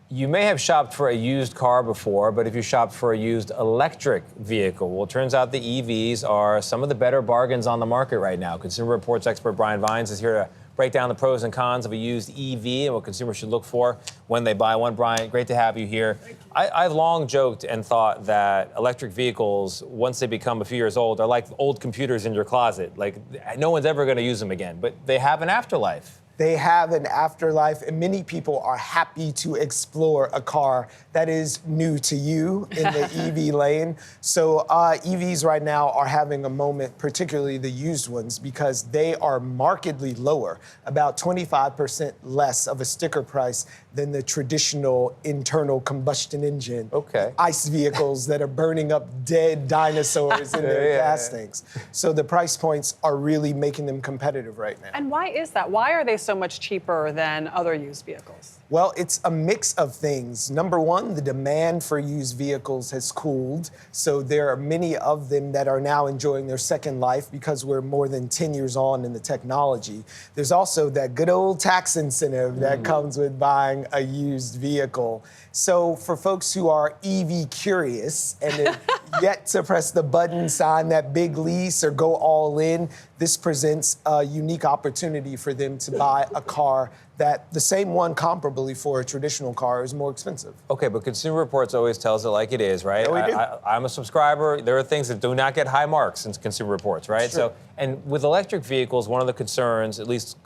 You may have shopped for a used car before, but if you shopped for a used electric vehicle, well, it turns out the EVs are some of the better bargains on the market right now. Consumer Reports expert Brian Vines is here to break down the pros and cons of a used EV and what consumers should look for when they buy one. Brian, great to have you here. I've long joked and thought that electric vehicles, once they become a few years old, are like old computers in your closet. Like, no one's ever going to use them again, but they have an afterlife. They have an afterlife, and many people are happy to explore a car that is new to you in the EV lane. So EVs right now are having a moment, particularly the used ones, because they are markedly lower, about 25% less of a sticker price than the traditional internal combustion engine ICE vehicles that are burning up dead dinosaurs in their gas tanks. So the price points are really making them competitive right now. And why is that? Why are they so much cheaper than other used vehicles? Well, it's a mix of things. Number one, the demand for used vehicles has cooled. So there are many of them that are now enjoying their second life because we're more than 10 years on in the technology. There's also that good old tax incentive that comes with buying a used vehicle. So for folks who are EV curious and have yet to press the button, sign that big lease, or go all in, this presents a unique opportunity for them to buy a car that the same one comparably for a traditional car is more expensive. Okay, but Consumer Reports always tells it like it is, right? Yeah, we do. I'm a subscriber. There are things that do not get high marks in Consumer Reports, right? Sure. And with electric vehicles, one of the concerns, at least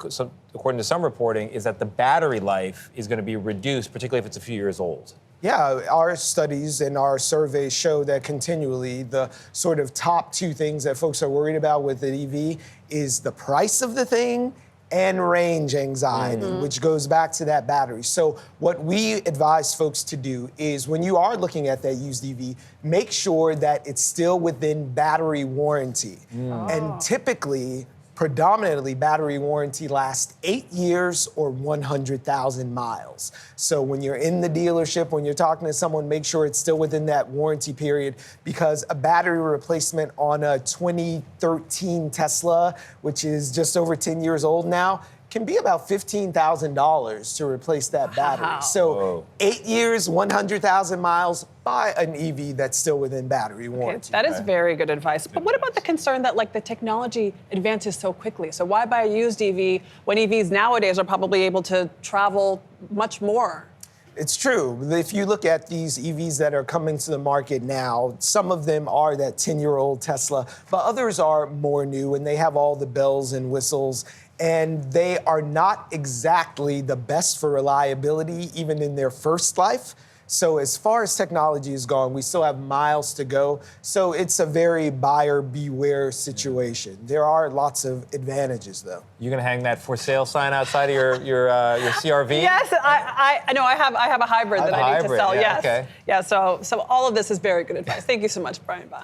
according to some reporting, is that the battery life is going to be reduced, particularly if it's a few years old. Yeah, our studies and our surveys show that continually the sort of top two things that folks are worried about with the EV is the price of the thing and range anxiety, which goes back to that battery. So what we advise folks to do is when you are looking at that used EV, make sure that it's still within battery warranty. And typically, predominantly, battery warranty lasts 8 years or 100,000 miles. So when you're in the dealership, when you're talking to someone, make sure it's still within that warranty period, because a battery replacement on a 2013 Tesla, which is just over 10 years old now, can be about $15,000 to replace that battery. So 8 years, 100,000 miles, buy an EV that's still within battery warranty. That is very good advice. But what about the concern that the technology advances so quickly? So why buy a used EV when EVs nowadays are probably able to travel much more? It's true. If you look at these EVs that are coming to the market now, some of them are that 10-year-old Tesla, but others are more new and they have all the bells and whistles. And they are not exactly the best for reliability, even in their first life. So as far as technology is gone, we still have miles to go. So it's a very buyer beware situation. There are lots of advantages, though. You're going to hang that for sale sign outside of your CRV? Yes, I know. I have a hybrid that I need to sell. Yeah, yes. okay. Yeah. So all of this is very good advice. Thank you so much, Brian Vine.